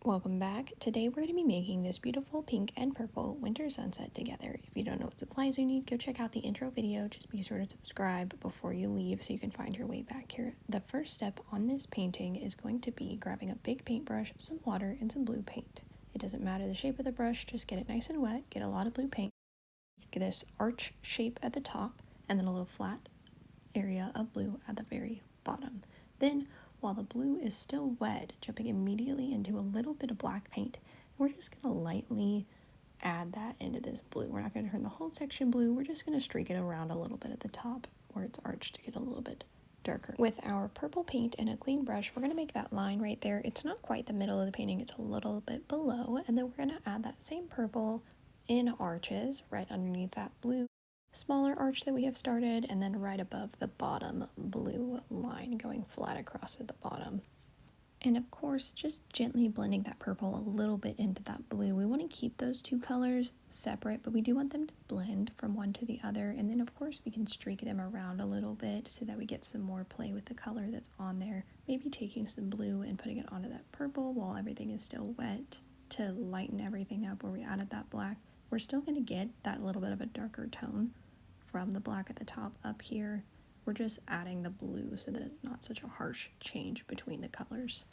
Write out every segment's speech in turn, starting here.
Welcome back. Today we're going to be making this beautiful pink and purple winter sunset together. If you don't know what supplies you need, go check out the intro video. Just be sure to subscribe before you leave so you can find your way back here. The first step on this painting is going to be grabbing a big paintbrush, some water, and some blue paint. It doesn't matter the shape of the brush, just get it nice and wet, get a lot of blue paint. Get this arch shape at the top and then a little flat area of blue at the very bottom. Then while the blue is still wet, jumping immediately into a little bit of black paint. We're just going to lightly add that into this blue. We're not going to turn the whole section blue. We're just going to streak it around a little bit at the top where it's arched to get a little bit darker. With our purple paint and a clean brush, we're going to make that line right there. It's not quite the middle of the painting. It's a little bit below. And then we're going to add that same purple in arches right underneath that blue smaller arch that we have started, and then right above the bottom blue line going flat across at the bottom. And of course, just gently blending that purple a little bit into that blue. We want to keep those two colors separate, but we do want them to blend from one to the other. And then of course we can streak them around a little bit so that we get some more play with the color that's on there. Maybe taking some blue and putting it onto that purple while everything is still wet to lighten everything up where we added that black. We're still going to get that little bit of a darker tone from the black at the top up here. We're just adding the blue so that it's not such a harsh change between the colors.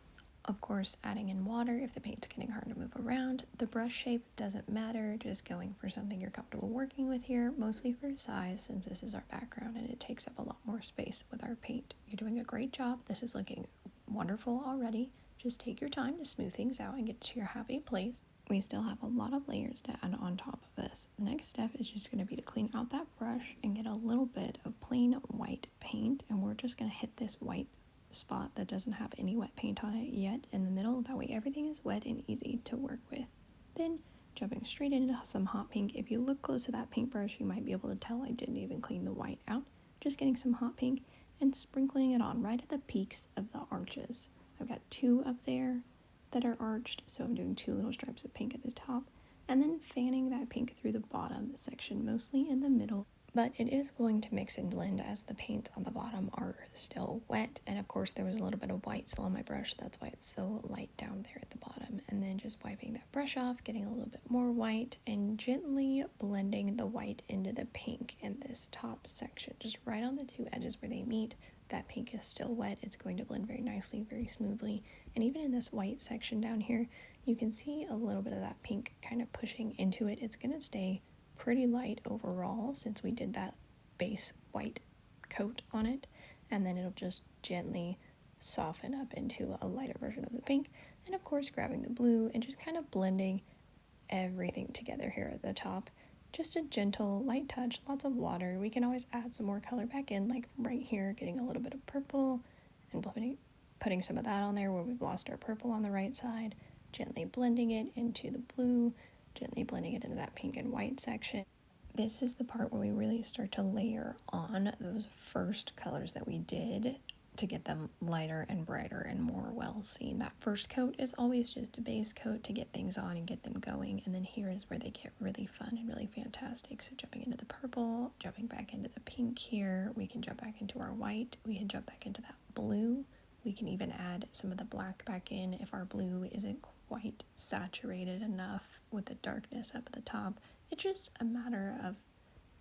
Of course, adding in water if the paint's getting hard to move around. The brush shape doesn't matter, just going for something you're comfortable working with here, mostly for size since this is our background and it takes up a lot more space with our paint. You're doing a great job. This is looking wonderful already. Just take your time to smooth things out and get to your happy place. We still have a lot of layers to add on top of this. The next step is just going to be to clean out that brush and get a little bit of plain white paint, and we're just going to hit this white spot that doesn't have any wet paint on it yet in the middle. That way everything is wet and easy to work with. Then jumping straight into some hot pink. If you look close to that paintbrush, you might be able to tell I didn't even clean the white out. Just getting some hot pink and sprinkling it on right at the peaks of the arches. I've got two up there that are arched, so I'm doing two little stripes of pink at the top and then fanning that pink through the bottom section, mostly in the middle, but it is going to mix and blend as the paints on the bottom are still wet. And of course there was a little bit of white still on my brush, that's why it's so light down there at the bottom. And then just wiping that brush off, getting a little bit more white and gently blending the white into the pink in this top section, just right on the two edges where they meet. That pink is still wet. It's going to blend very nicely, very smoothly. And even in this white section down here, you can see a little bit of that pink kind of pushing into it. It's going to stay pretty light overall since we did that base white coat on it. And then it'll just gently soften up into a lighter version of the pink. And of course, grabbing the blue and just kind of blending everything together here at the top. Just a gentle, light touch, lots of water. We can always add some more color back in, like right here, getting a little bit of purple and putting some of that on there where we've lost our purple on the right side, gently blending it into the blue, gently blending it into that pink and white section. This is the part where we really start to layer on those first colors that we did to get them lighter and brighter and more well seen. That first coat is always just a base coat to get things on and get them going, and then here is where they get really fun and really fantastic. So jumping into the purple, jumping back into the pink here, we can jump back into our white, we can jump back into that blue, we can even add some of the black back in if our blue isn't quite saturated enough with the darkness up at the top. It's just a matter of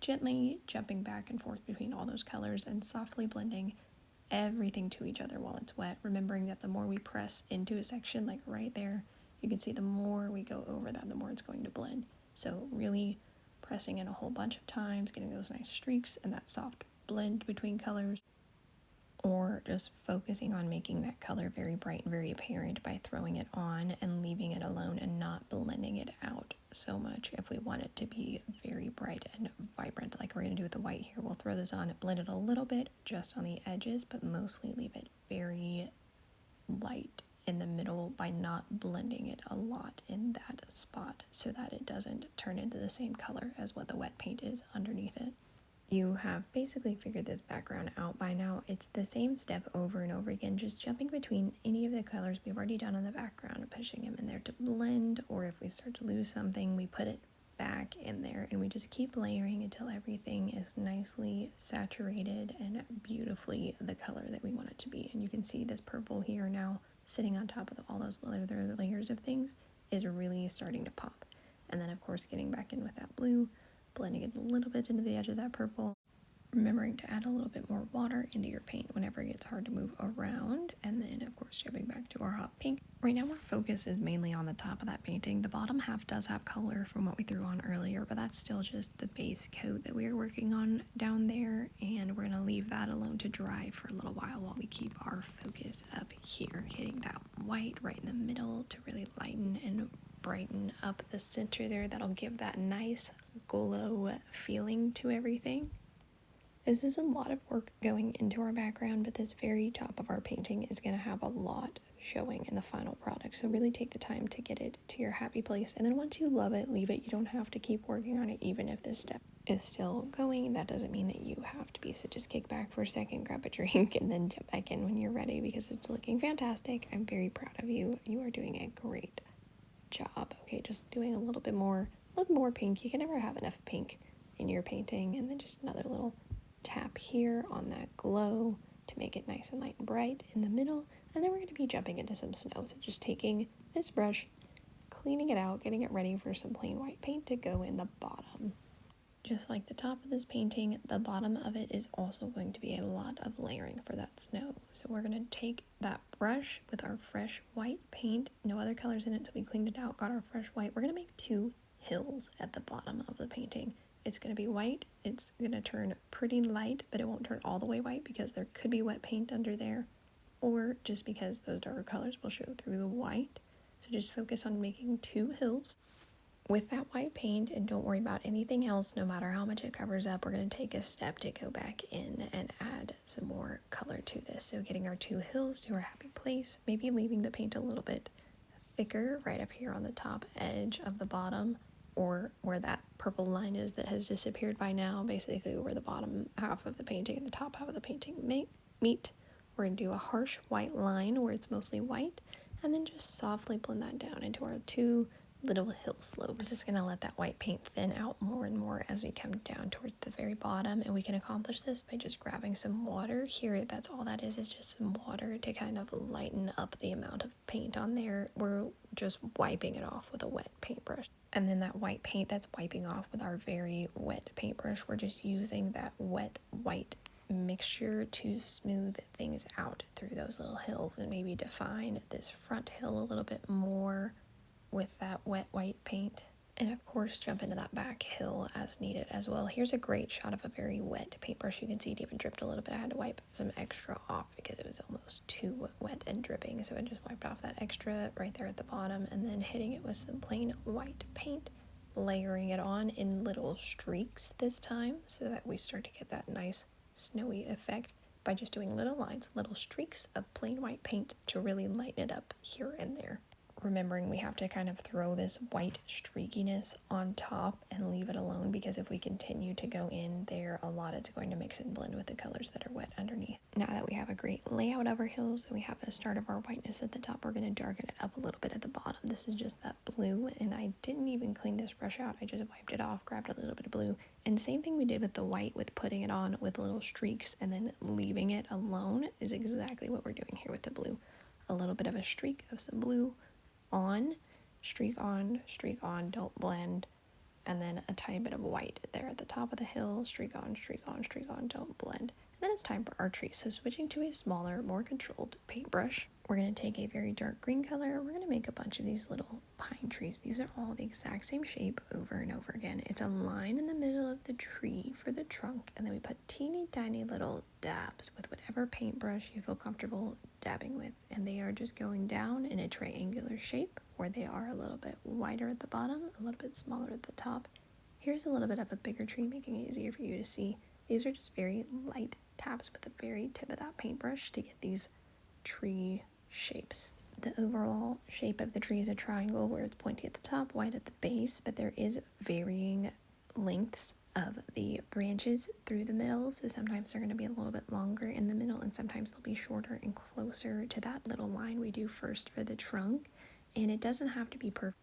gently jumping back and forth between all those colors and softly blending everything to each other while it's wet, remembering that the more we press into a section, like right there, you can see the more we go over that, the more it's going to blend. So really pressing in a whole bunch of times, getting those nice streaks and that soft blend between colors, or just focusing on making that color very bright and very apparent by throwing it on and leaving it alone and not blending it out so much. If we want it to be very bright and vibrant, like we're going to do with the white here, we'll throw this on and blend it a little bit just on the edges, but mostly leave it very light in the middle by not blending it a lot in that spot so that it doesn't turn into the same color as what the wet paint is underneath it. You have basically figured this background out by now. It's the same step over and over again, just jumping between any of the colors we've already done on the background and pushing them in there to blend, or if we start to lose something, we put it back in there and we just keep layering until everything is nicely saturated and beautifully the color that we want it to be. And you can see this purple here now sitting on top of all those other layers of things is really starting to pop. And then of course getting back in with that blue, blending it a little bit into the edge of that purple, remembering to add a little bit more water into your paint whenever it gets hard to move around, and then of course jumping back to our hot pink. Right now our focus is mainly on the top of that painting. The bottom half does have color from what we threw on earlier, but that's still just the base coat that we are working on down there, and we're going to leave that alone to dry for a little while we keep our focus up here, hitting that white right in the middle to really lighten and brighten up the center there. That'll give that nice glow feeling to everything. This is a lot of work going into our background, but this very top of our painting is going to have a lot showing in the final product. So really take the time to get it to your happy place. And then once you love it, leave it. You don't have to keep working on it, even if this step is still going. That doesn't mean that you have to be. So just kick back for a second, grab a drink, and then jump back in when you're ready, because it's looking fantastic. I'm very proud of you. You are doing a great job. Okay, just doing a little more pink. You can never have enough pink in your painting. And then just another little tap here on that glow to make it nice and light and bright in the middle. And then we're going to be jumping into some snow. So just taking this brush, cleaning it out, getting it ready for some plain white paint to go in the bottom. Just like the top of this painting, the bottom of it is also going to be a lot of layering for that snow. So we're going to take that brush with our fresh white paint, no other colors in it, so we cleaned it out, got our fresh white. We're going to make two hills at the bottom of the painting. It's going to be white. It's going to turn pretty light, but it won't turn all the way white because there could be wet paint under there, or just because those darker colors will show through the white. So just focus on making two hills with that white paint, and don't worry about anything else. No matter how much it covers up, we're going to take a step to go back in and add some more color to this. So getting our two hills to our happy place, maybe leaving the paint a little bit thicker right up here on the top edge of the bottom, or where that purple line is that has disappeared by now, basically where the bottom half of the painting and the top half of the painting meet. We're going to do a harsh white line where it's mostly white, and then just softly blend that down into our two little hill slopes. Just going to let that white paint thin out more and more as we come down towards the very bottom, and we can accomplish this by just grabbing some water here. That's all that is just some water to kind of lighten up the amount of paint on there. We're just wiping it off with a wet paintbrush. And then that white paint that's wiping off with our very wet paintbrush, we're just using that wet white mixture to smooth things out through those little hills and maybe define this front hill a little bit more with that wet white paint. And of course jump into that back hill as needed as well. Here's a great shot of a very wet paintbrush. You can see it even dripped a little bit. I had to wipe some extra off because it was almost too wet and dripping, so I just wiped off that extra right there at the bottom, and then hitting it with some plain white paint, layering it on in little streaks this time so that we start to get that nice snowy effect by just doing little lines, little streaks of plain white paint to really lighten it up here and there. Remembering we have to kind of throw this white streakiness on top and leave it alone, because if we continue to go in there a lot, it's going to mix and blend with the colors that are wet underneath. Now that we have a great layout of our hills and we have the start of our whiteness at the top, we're going to darken it up a little bit at the bottom. This is just that blue, and I didn't even clean this brush out. I just wiped it off, grabbed a little bit of blue, and same thing we did with the white, with putting it on with little streaks and then leaving it alone, is exactly what we're doing here with the blue. A little bit of a streak of some blue on, streak on, don't blend, and then a tiny bit of white there at the top of the hill, streak on, don't blend. And then it's time for our tree. So switching to a smaller, more controlled paintbrush, we're going to take a very dark green color. We're going to make a bunch of these little pine trees. These are all the exact same shape over and over again. It's a line in the middle of the tree for the trunk, and then we put teeny tiny little dabs with whatever paintbrush you feel comfortable dabbing with, and they are just going down in a triangular shape where they are a little bit wider at the bottom, a little bit smaller at the top. Here's a little bit of a bigger tree, making it easier for you to see. These are just very light taps with the very tip of that paintbrush to get these tree shapes. The overall shape of the tree is a triangle where it's pointy at the top, wide at the base, but there is varying lengths of the branches through the middle. So sometimes they're going to be a little bit longer in the middle, and sometimes they'll be shorter and closer to that little line we do first for the trunk. And it doesn't have to be perfect.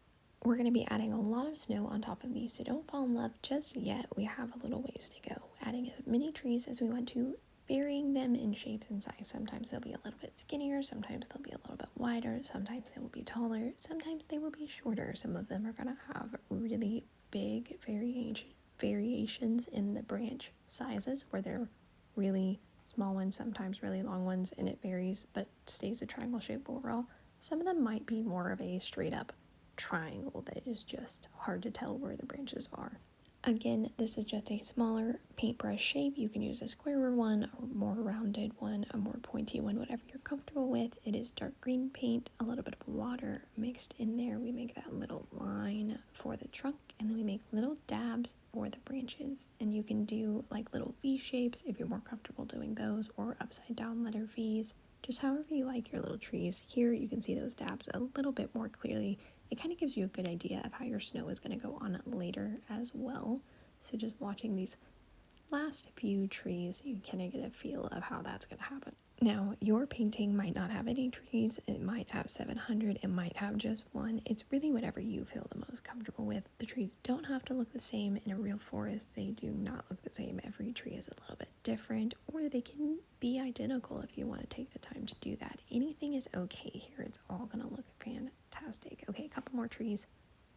We're going to be adding a lot of snow on top of these, so don't fall in love just yet. We have a little ways to go, adding as many trees as we want to varying them in shapes and size. Sometimes they'll be a little bit skinnier, sometimes they'll be a little bit wider, sometimes they will be taller, sometimes they will be shorter. Some of them are going to have really big variations in the branch sizes, where they're really small ones, sometimes really long ones, and it varies but stays a triangle shape overall. Some of them might be more of a straight up triangle that is just hard to tell where the branches are. Again, this is just a smaller paintbrush shape. You can use a squarer one, a more rounded one, a more pointy one, whatever you're comfortable with. It is dark green paint, a little bit of water mixed in there. We make that little line for the trunk, and then we make little dabs for the branches. And you can do like little V shapes if you're more comfortable doing those, or upside down letter Vs, just however you like your little trees. Here you can see those dabs a little bit more clearly. It kind of gives you a good idea of how your snow is going to go on later as well. So just watching these last few trees, you kind of get a feel of how that's going to happen. Now, your painting might not have any trees. It might have 700. It might have just one. It's really whatever you feel the most comfortable with. The trees don't have to look the same in a real forest. They do not look the same. Every tree is a little bit different, or they can be identical if you want to take the time to do that. Anything is okay here. It's all going to look fantastic. Okay, a couple more trees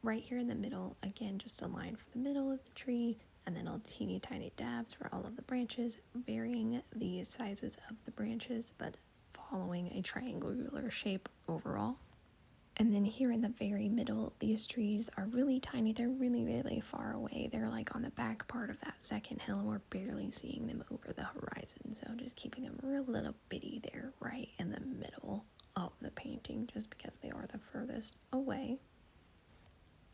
right here in the middle. Again, just a line for the middle of the tree, and then teeny tiny dabs for all of the branches, varying the sizes of the branches, but following a triangular shape overall. And then here in the very middle, these trees are really tiny. They're really, really far away. They're like on the back part of that second hill, and we're barely seeing them over the horizon. So just keeping them real little bitty there right in the middle of the painting, just because they are the furthest away.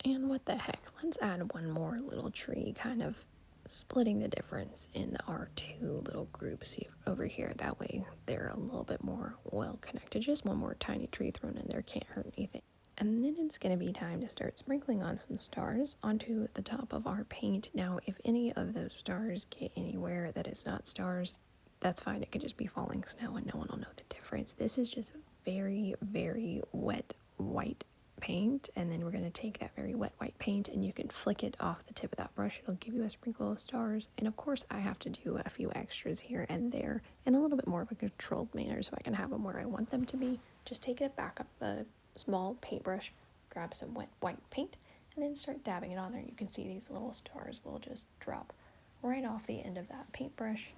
And what the heck, let's add one more little tree, kind of splitting the difference in our two little groups over here. That way they're a little bit more well connected. Just one more tiny tree thrown in there can't hurt anything. And then it's going to be time to start sprinkling on some stars onto the top of our paint. Now, if any of those stars get anywhere that is not stars, that's fine. It could just be falling snow and no one will know the difference. This is just very, very wet white paint, and then we're going to take that very wet white paint and you can flick it off the tip of that brush. It'll give you a sprinkle of stars, and of course I have to do a few extras here and there in a little bit more of a controlled manner so I can have them where I want them to be. Just take it back up a small paintbrush, grab some wet white paint, and then start dabbing it on there. You can see these little stars will just drop right off the end of that paintbrush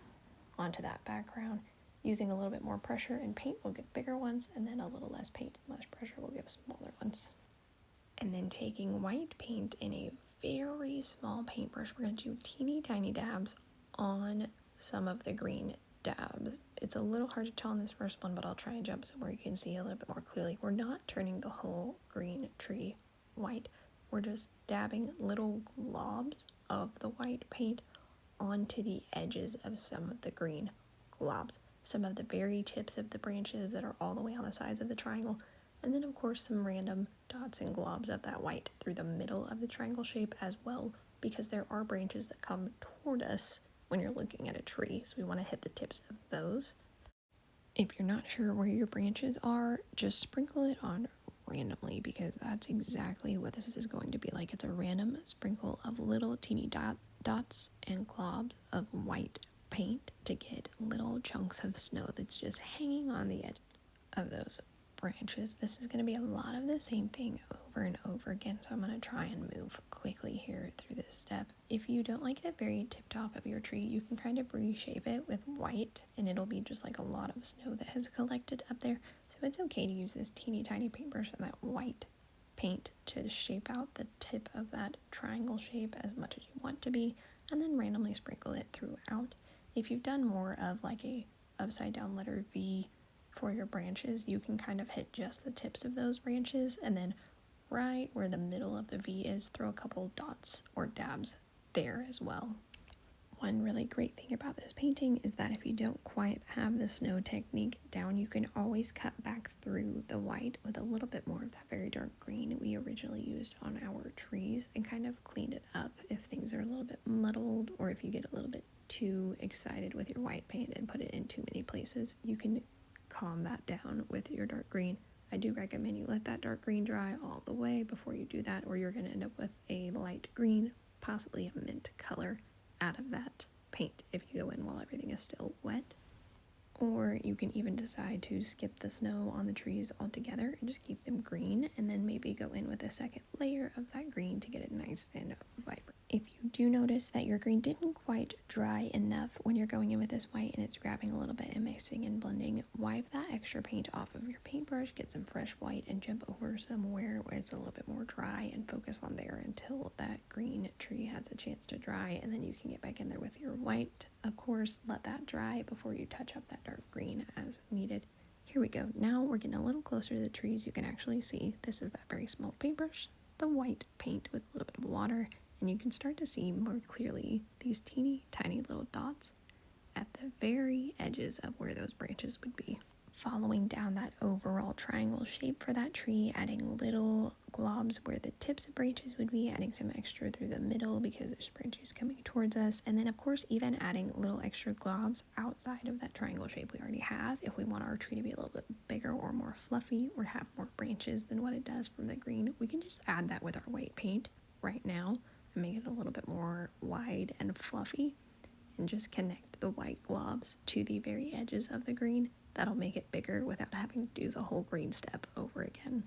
onto that background. Using a little bit more pressure and paint, we'll get bigger ones, and then a little less paint and less pressure, we'll get smaller ones. And then taking white paint in a very small paintbrush, we're going to do teeny tiny dabs on some of the green dabs. It's a little hard to tell on this first one, but I'll try and jump somewhere you can see a little bit more clearly. We're not turning the whole green tree white. We're just dabbing little globs of the white paint onto the edges of some of the green globs. Some of the very tips of the branches that are all the way on the sides of the triangle, and then of course some random dots and globs of that white through the middle of the triangle shape as well, because there are branches that come toward us when you're looking at a tree, so we want to hit the tips of those. If you're not sure where your branches are, just sprinkle it on randomly, because that's exactly what this is going to be like. It's a random sprinkle of little teeny dots and globs of white paint to get little chunks of snow that's just hanging on the edge of those branches. This is going to be a lot of the same thing over and over again, so I'm going to try and move quickly here through this step. If you don't like the very tip top of your tree, you can kind of reshape it with white, and it'll be just like a lot of snow that has collected up there. So it's okay to use this teeny tiny paintbrush and that white paint to shape out the tip of that triangle shape as much as you want to be, and then randomly sprinkle it throughout. If you've done more of like a upside down letter V for your branches, you can kind of hit just the tips of those branches, and then right where the middle of the V is, throw a couple dots or dabs there as well. One really great thing about this painting is that if you don't quite have the snow technique down, you can always cut back through the white with a little bit more of that very dark green we originally used on our trees, and kind of clean it up if things are a little bit muddled, or if you get a little bit too excited with your white paint and put it in too many places. You can calm that down with your dark green. I do recommend you let that dark green dry all the way before you do that, or you're going to end up with a light green, possibly a mint color out of that paint if you go in while everything is still wet. Or you can even decide to skip the snow on the trees altogether and just keep them green, and then maybe go in with a second layer of that green to get it nice and vibrant. If you do notice that your green didn't quite dry enough when you're going in with this white and it's grabbing a little bit and mixing and blending, wipe that extra paint off of your paintbrush, get some fresh white, and jump over somewhere where it's a little bit more dry and focus on there until that green tree has a chance to dry, and then you can get back in there with your white. Of course, let that dry before you touch up that dark green as needed. Here we go. Now we're getting a little closer to the trees. You can actually see this is that very small paintbrush, the white paint with a little bit of water, and you can start to see more clearly these teeny tiny little dots at the very edges of where those branches would be. Following down that overall triangle shape for that tree, adding little globs where the tips of branches would be, adding some extra through the middle because there's branches coming towards us, and then of course even adding little extra globs outside of that triangle shape we already have if we want our tree to be a little bit bigger or more fluffy or have more branches than what it does from the green. We can just add that with our white paint right now and make it a little bit more wide and fluffy, and just connect the white globs to the very edges of the green. That'll make it bigger without having to do the whole green step over again.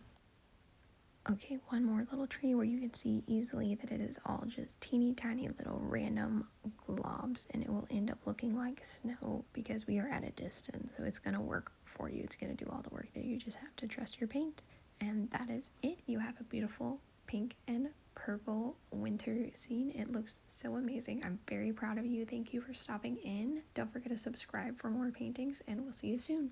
Okay, one more little tree where you can see easily that it is all just teeny tiny little random globs, and it will end up looking like snow because we are at a distance. So it's going to work for you. It's going to do all the work there. You just have to trust your paint. And that is it. You have a beautiful pink and purple winter scene. It looks so amazing. I'm very proud of you. Thank you for stopping in. Don't forget to subscribe for more paintings, and we'll see you soon.